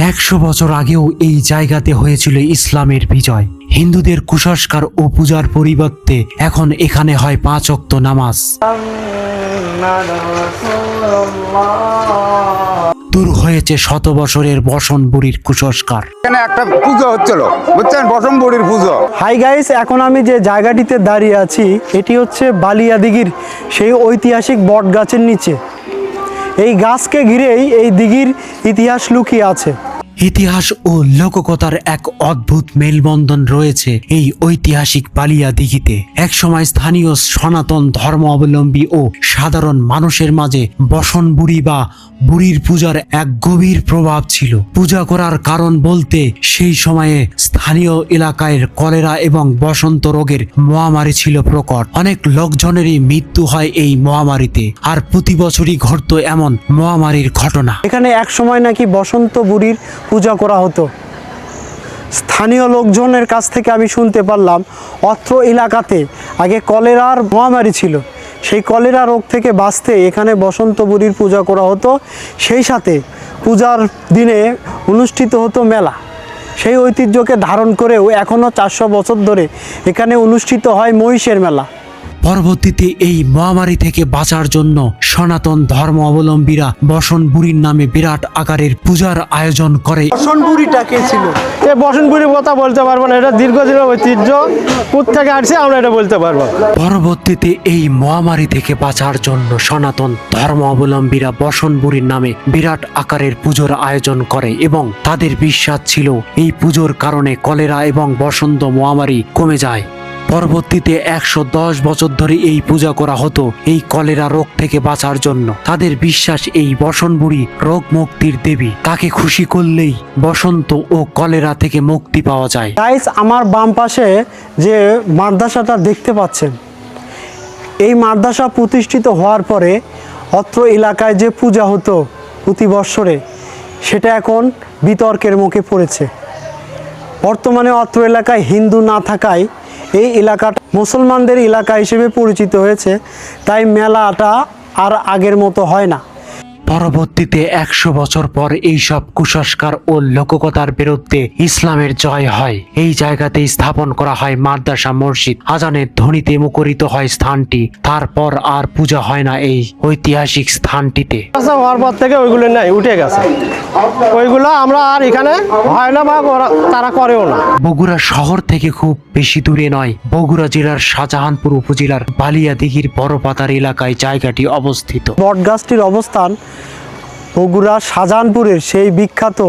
100 বছর আগেও এই জায়গাতে হয়েছিল ইসলামের বিজয়। হিন্দুদের কুসংস্কার ও পূজার পরিবর্তে এখন এখানে হয় 5 ওয়াক্ত নামাজ। দূর হয়েছে শত বছরের বসন বুড়ির কুসংস্কার। এখানে একটা পুজো হচ্ছিল, বুঝছেন, বসন বুড়ির পুজো। হাই গাইস, এখন আমি যে জায়গাটিতে দাঁড়িয়ে আছি এটি হচ্ছে বালিয়া দিঘির সেই ঐতিহাসিক বট গাছের নিচে। এই গাছকে ঘিরেই এই দিঘির ইতিহাস লুকিয়ে আছে। ইতিহাস ও লোককথার এক অদ্ভুত মেলবন্ধন রয়েছে এই ঐতিহাসিক বালিয়া দিঘিতে। একসময় স্থানীয় সনাতন ধর্ম অবলম্বী ও সাধারণ মানুষের মাঝে বসন বুড়ি বা বুড়ির পূজার এক গভীর প্রভাব ছিল। পূজা করার কারণ বলতে সেই সময়ে স্থানীয় এলাকায় কলেরা এবং বসন্ত রোগের মহামারী ছিল প্রকট। অনেক লোকজনেরই মৃত্যু হয় এই মহামারীতে, আর প্রতি বছরই ঘটতো এমন মহামারীর ঘটনা। এখানে এক সময় নাকি বসন্ত বুড়ির পূজা করা হতো। স্থানীয় লোকজনের কাছ থেকে আমি শুনতে পারলাম অত্র এলাকাতে আগে কলেরার মহামারী ছিল। সেই কলেরা রোগ থেকে বাঁচতে এখানে বসন্ত বুড়ির পূজা করা হতো। সেই সাথে পূজার দিনে অনুষ্ঠিত হতো মেলা। সেই ঐতিহ্যকে ধারণ করেও এখনও 400 বছর ধরে এখানে অনুষ্ঠিত হয় মহিষের মেলা। পরবর্তীতে এই মহামারী থেকে বাঁচার জন্য সনাতন ধর্ম অবলম্বীরা বসন বুড়ির নামে বিরাট আকারের পূজার আয়োজন করে। বসন বুড়িটা কে ছিল? এই বসন বুড়ির কথা বলতে পারবো না, এটা দীর্ঘদিনের ঐতিহ্য, কোত্থেকে আসছে আমরা এটা বলতে পারবো। পরবর্তীতে এই মহামারী থেকে বাঁচার জন্য সনাতন ধর্ম অবলম্বীরা বসন বুড়ির নামে বিরাট আকারের পুজোর আয়োজন করে এবং তাদের বিশ্বাস ছিল এই পুজোর কারণে কলেরা এবং বসন্ত মহামারী কমে যায়। পরবর্তীতে 110 বছর ধরে এই পূজা করা হতো এই কলেরা রোগ থেকে বাঁচার জন্য। তাদের বিশ্বাস এই বসন বুড়ি রোগ মুক্তির দেবী, তাকে খুশি করলেই বসন্ত ও কলেরা থেকে মুক্তি পাওয়া যায়। গাইস, আমার বাম পাশে যে মাদ্রাসাটা দেখতে পাচ্ছেন, এই মাদ্রাসা প্রতিষ্ঠিত হওয়ার পরে অত্র এলাকায় যে পূজা হতো প্রতি বৎসরে, সেটা এখন বিতর্কের মুখে পড়েছে। বর্তমানে অত্র এলাকায় হিন্দু না থাকায় এই এলাকাটা মুসলমানদের এলাকা হিসেবে পরিচিত হয়েছে, তাই মেলাটা আর আগের মতো হয় না। পরবর্তীতে 100 বছর পর এইসব কুসংস্কার ও লোককথার বিরুদ্ধে ইসলামের জয় হয়। এই জায়গাতে স্থাপন করা হয় মাদ্রাসা মসজিদ। আজানের ধ্বনিতে মুখরিত হয় স্থানটি। তারপর আর পূজা হয় না এই ঐতিহাসিক স্থানটিতে। হওয়ার পর থেকে ওইগুলো নাই, উঠে গেছে। ওইগুলো আমরা আর এখানে হয় না বা তারা করেও না। বগুড়া শহর থেকে খুব বেশি দূরে নয়, বগুড়া জেলার শাহজাহানপুর উপজেলার বালিয়া দিঘির বড়পাতার এলাকায় জায়গাটি অবস্থিত। বটগাছটির অবস্থান বগুড়া শাহজাহানপুরের সেই বিখ্যাত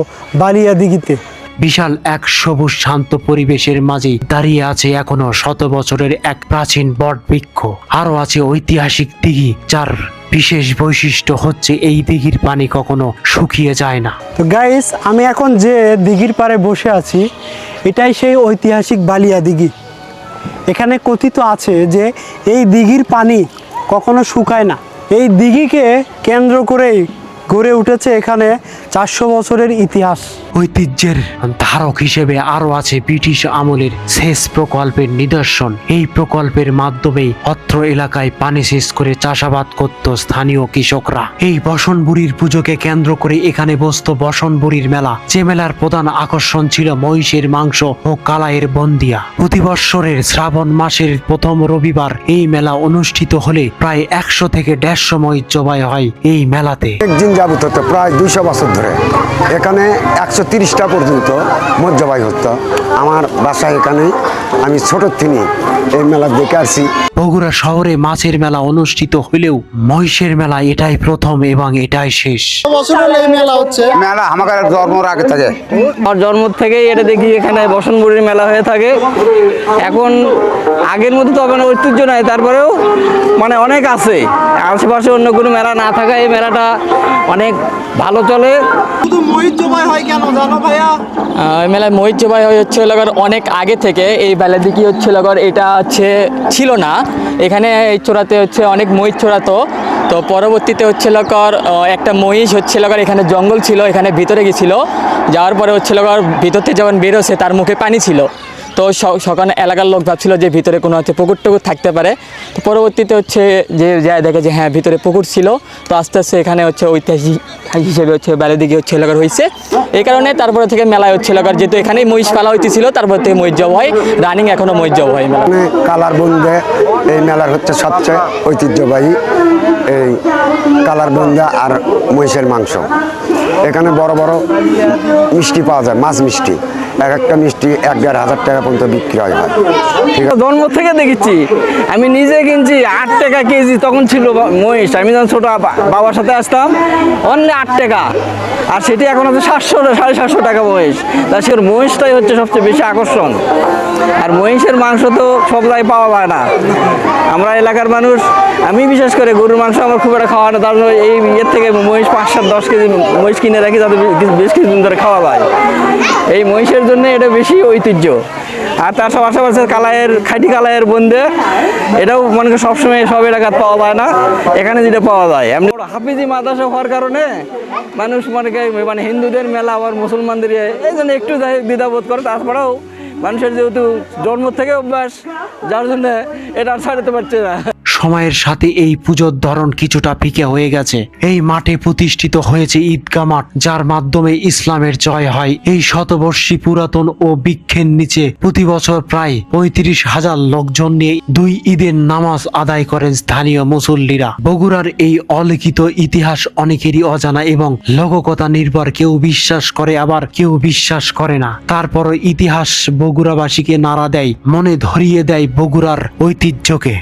বালিয়া দিঘিতে। বিশাল এক সবুজ শান্ত পরিবেশের মাঝে দাঁড়িয়ে আছে এখনো শত বছরের এক প্রাচীন বট বৃক্ষ। আরো আছে ঐতিহাসিক দিঘি, যার বিশেষ বৈশিষ্ট্য হচ্ছে এই দিঘির পানি কখনো শুকিয়ে যায় না। তো গাইস, আমি এখন যে দিঘির পাড়ে বসে আছি এটাই সেই ঐতিহাসিক বালিয়া দিঘি। এখানে কথিত আছে যে এই দিঘির পানি কখনো শুকায় না। এই দিঘিকে কেন্দ্র করেই গড়ে উঠেছে এখানে 400 বছরের ইতিহাস। ঐতিহ্যের ধারক হিসেবে আরো আছে ব্রিটিশ আমলের সেচ প্রকল্পের নিদর্শন। এই প্রকল্পের মাধ্যমে অত্র এলাকায় পানি সেচ করে চাষাবাদ করত স্থানীয় কৃষকরা। এই বসন বুড়ির পুজোকে কেন্দ্র করে এখানে বসতো বসন বুড়ির মেলা। যে মেলার প্রধান আকর্ষণ ছিল মহিষের মাংস ও কালাইয়ের বন্দিয়া। প্রতি বৎসরের শ্রাবণ মাসের প্রথম রবিবার এই মেলা অনুষ্ঠিত হলে প্রায় 100 থেকে 150 মহিষ জবাই হয় এই মেলাতে। একদিন যাবত হতো প্রায় 200 বছর ধরে এখানে 130টা পর্যন্ত মোট জবাই হতো। আমার বাসা এখানে, আমি ছোট থেকে এই মেলা দেখে আসছি। বগুড়া শহরে মাছের মেলা অনুষ্ঠিত হলেও মহিষের মেলা এটাই প্রথম এবং এটাই শেষ। মেলা আমার জন্মের আগে থেকে, আমার জন্ম থেকেই এটা দেখি এখানে বসন বুড়ির মেলা হয়ে থাকে। এখন আগের মতো তো মানে ঐতিহ্য নাই, তারপরেও মানে অনেক আছে। আশেপাশে অন্য কোনো মেলা না থাকায় এই মেলাটা অনেক ভালো চলে। শুধু মহিষ জবাই হয় কেন জানো ভাইয়া? এই মেলায় মহিষ জবাই হচ্ছে অনেক আগে থেকে। এই বেলা দিকে হচ্ছে এটা ছিল না, এখানে এই চোরাতে অনেক মহিষ চোরাতো। তো পরবর্তীতে একটা মহিষ এখানে জঙ্গল ছিল, এখানে ভিতরে গেছিল। যাওয়ার পরে ভিতর থেকে যখন বেরোছে তার মুখে পানি ছিল। তো সকালে এলাকার লোক ভাবছিল যে ভিতরে কোনো হচ্ছে পুকুর টুকুর থাকতে পারে। তো পরবর্তীতে হচ্ছে যে যায় দেখে যে হ্যাঁ ভিতরে পুকুর ছিল। তো আস্তে আস্তে এখানে হচ্ছে ঐতিহাসিক হিসেবে হচ্ছে বালিদিঘি হচ্ছে এলাকার হয়েছে। এই কারণে তারপরে থেকে মেলায় হচ্ছে এলাকার, যেহেতু এখানেই মহিষ পালা হইতেছিল, তারপর থেকে মহিষ জব হয়, রানিং এখনও মহিষ জব হয় মেলা। এখানে কালার বন্ধে এই মেলার হচ্ছে সবচেয়ে ঐতিহ্যবাহী এই কালার বন্ধা আর মহিষের মাংস। এখানে বড় বড় মিষ্টি পাওয়া যায়, মাছ মিষ্টি, এক একটা মিষ্টি 1-1.5 টাকা পর্যন্ত বিক্রি হয়। ঠিক আছে, জন্ম থেকে দেখেছি, আমি নিজে কিনছি 8 টাকা কেজি তখন ছিল মহিষ। আমি যখন ছোটো বাবার সাথে আসতাম অনলি 8 টাকা, আর সেটি এখন হচ্ছে 700-750 টাকা মহিষ। তার সে মহিষটাই হচ্ছে সবচেয়ে বেশি আকর্ষণ। আর মহিষের মাংস তো সব জায়গায় পাওয়া যায় না। আমরা এলাকার মানুষ, আমি বিশেষ করে গরুর মাংস আমার খুব একটা খাওয়া না, তার জন্য এই ইয়ের থেকে মহিষ 5-7-10 কেজি মহিষ কিনে রাখি, যাতে বেশ কিছুদিন ধরে খাওয়া যায়। এই মহিষের জন্য এটা বেশি ঐতিহ্য। আর তার পাশাপাশি কালাইয়ের, খাঁটি কালাইয়ের বন্ধে, এটাও মনে করি সবসময় সব এলাকায় পাওয়া যায় না, এখানে যেটা পাওয়া যায়। এমনি হাফিজি মাদ্রাসা হওয়ার কারণে মানুষ মানে হিন্দুদের মেলা আবার মুসলমানদের এই জন্য একটু দ্বিধাবোধ করে। তারপরেও মানুষের যেহেতু জন্ম থেকে অভ্যাস, যার জন্য এটা আর ছাড়তে পারছে না। সময়ের সাথে এই পুজোর ধরন কিছুটা ফিকে হয়ে গেছে। এই মাঠে প্রতিষ্ঠিত হয়েছে ঈদগাহ মাঠ, যার মাধ্যমে ইসলামের জয় হয়। এই শতবর্ষী পুরাতন ও বৃক্ষের নিচে প্রতি বছর প্রায় 35,000 লোকজন নিয়ে 2 ঈদের নামাজ আদায় করেন স্থানীয় মুসল্লিরা। বগুড়ার এই অলিখিত ইতিহাস অনেকেরই অজানা এবং লোককথা নির্ভর, কেউ বিশ্বাস করে আবার কেউ বিশ্বাস করে না। তারপরও ইতিহাস বগুড়াবাসীকে নাড়া দেয়, মনে ধরিয়ে দেয় বগুড়ার ঐতিহ্যকে।